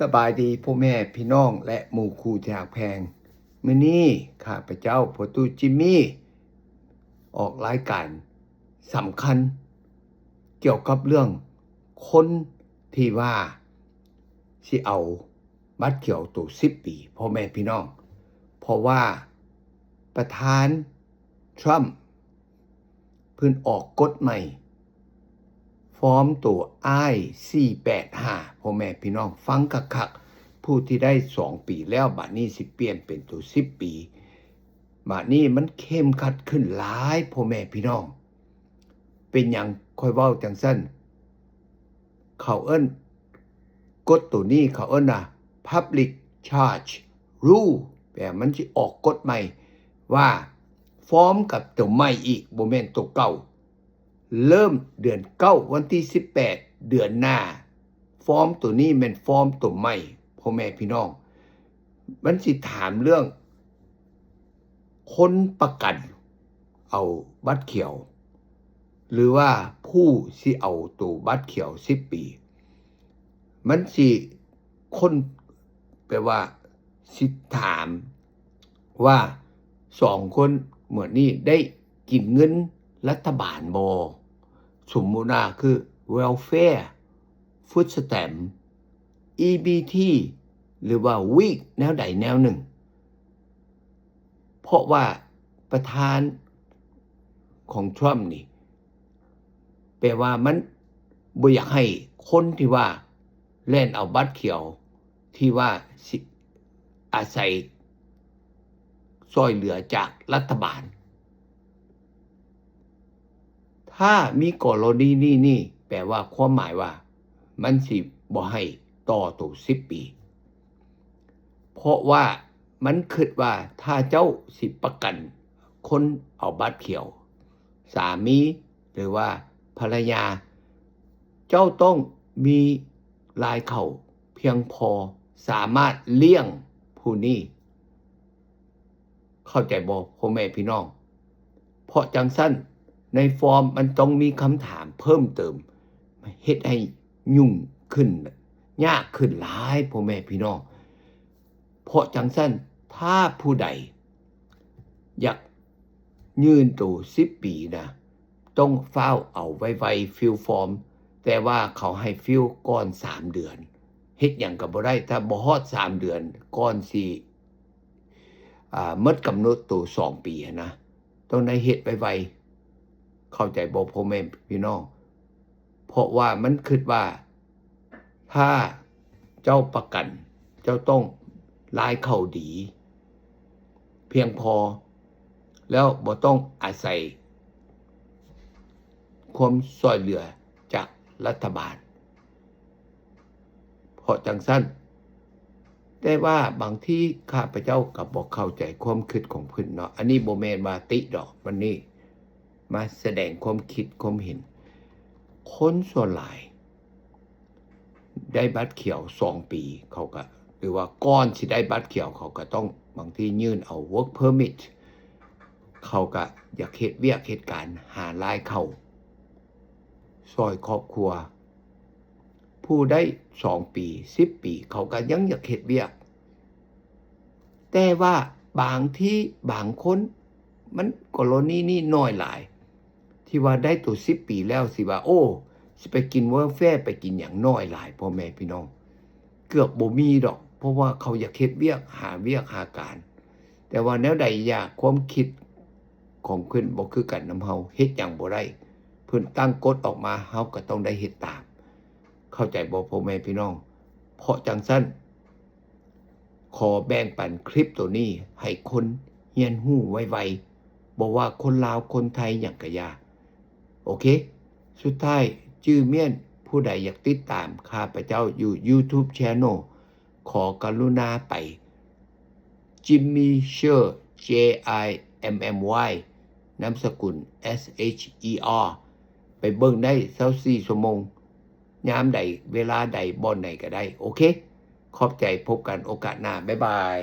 สบายดีพ่อแม่พี่น้องและหมู่คู่ที่หักแพงมื้อนี้ข้าพเจ้าพ่อตู้จิมมี่ออกรายการสำคัญเกี่ยวกับเรื่องคนที่ว่าสิเอาบัตรเขียวตัว10 ปีพ่อแม่พี่น้องเพราะว่าประธานทรัมป์เพิ่นออกกฎใหม่ฟอร์มตัว I-485 พ่อแม่พี่น้องฟังคักๆผู้ที่ได้2 ปีแล้วบัดนี้สิเปลี่ยนเป็นตัว10 ปีบัดนี้มันเข้มขัดขึ้นหลายพ่อแม่พี่น้องเป็นหยังค่อยเว้าจังซั่นเขาเอิ้นกฎตัวนี้เขาเอิ้นว่า Public Charge Rule แปลมันสิออกกฎใหม่ว่าฟอร์มกับตัวใหม่อีกบ่แม่นตัวเก่าเริ่มเดือน9วันที่18เดือนหน้าฟอร์มตัวนี้แม่นฟอร์มตัวใหม่พ่อแม่พี่น้องมันสิถามเรื่องคนประกันเอาบัตรเขียวหรือว่าผู้สิเอาตัวบัตรเขียว10 ปีมันสิคนแปลว่าสิถามว่า2 คนเหมือนนี้ได้กินเงินรัฐบาลบ่สมมุติว่าคือ Welfare Food Stamp EBT หรือว่า WIC แนวใดแนวหนึ่งเพราะว่าประธานของทรัมป์นี่แปลว่ามันบ่อยากให้คนที่ว่าแล่นเอาบัตรเขียวที่ว่าอาศัยช่วยเหลือจากรัฐบาลถ้ามีกรณีนี่แปลว่าความหมายว่ามันสิบ่ให้ต่อตัว10 ปีเพราะว่ามันคิดว่าถ้าเจ้าสิประกันคนเอาบัตรเขียวสามีหรือว่าภรรยาเจ้าต้องมีรายเข้าเพียงพอสามารถเลี้ยงผู้นี้เข้าใจบ่พ่อแม่พี่น้องเพราะจังซั่นในฟอร์มมันต้องมีคำถามเพิ่มเติมเฮ็ดให้ยุ่งขึ้นยากขึ้นหลายพ่อแม่พี่น้องเพราะจังซั่นถ้าผู้ใดอยากยื่นตัว10 ปีนะต้องฟ้าวเอาไวๆฟิลฟอร์มแต่ว่าเขาให้ฟิลก่อน3 เดือนเฮ็ดหยังก็บ่ได้ถ้าบ่ฮอด3 เดือนก่อนสิหมดกำหนดตัว2 ปีนะต้องได้เฮ็ดไวๆเข้าใจบ่พ่อแม่พี่น้องเพราะว่ามันคิดว่าถ้าเจ้าประกันเจ้าต้องรายเข้าดีเพียงพอแล้วบ่ต้องอาศัยความช่วยเหลือจากรัฐบาลเพราะจังซั่นแต่ว่าบางที่ข้าพเจ้าก็บ่เข้าใจความคิดของเพิ่นเนาะอันนี้บ่แม่นว่าติดอกวันนี้มาแสดงความคิดความเห็นคนส่วนหลายได้บัตรเขียว2 ปีเขาก็หรือว่าก่อนสิได้บัตรเขียวเขาก็ต้องบางทียื่นเอา work permit เขาก็อยากเฮ็ดเวียกเฮ็ดการหารายเข้าช่วยครอบครัวผู้ได้2 ปี10 ปีเขาก็ยังอยากเฮ็ดเวียกแต่ว่าบางที่บางคนมันกรณีนี้น้อยหลายที่ว่าได้ตัว10 ปีแล้วสิว่าโอ้สิไปกินเวลแฟร์ไปกินหยังน้อยหลายพ่อแม่พี่น้องเกือบบ่มีดอกเพราะว่าเขาอยากเฮ็ดเวียกหาเวียกหาการแต่ว่าแนวใดอยากความคิดของเพิ่นบ่คือกันนำเฮาเฮ็ดหยังบ่ได้เพิ่นตั้งกฎออกมาเฮาก็ต้องได้เฮ็ดตามเข้าใจบ่พ่อแม่พี่น้องเพราะจังซั่นขอแบ่งปันคลิปตัวนี้ให้คนเรียนรู้ไวๆบ่ว่าคนลาวคนไทยหยังก็อย่าโอเคสุดท้ายจื้อเมียนผู้ใดอยากติดตามข้าพเจ้าอยู่ YouTube Channel ขอกรุณาไป Jimmy Sher JIMMY นามสกุล SHER ไปเบิ่งได้24 ชั่วโมงยามใดเวลาใดบ่อนไหนก็ได้โอเคขอบใจพบกันโอกาสหน้าบ๊ายบาย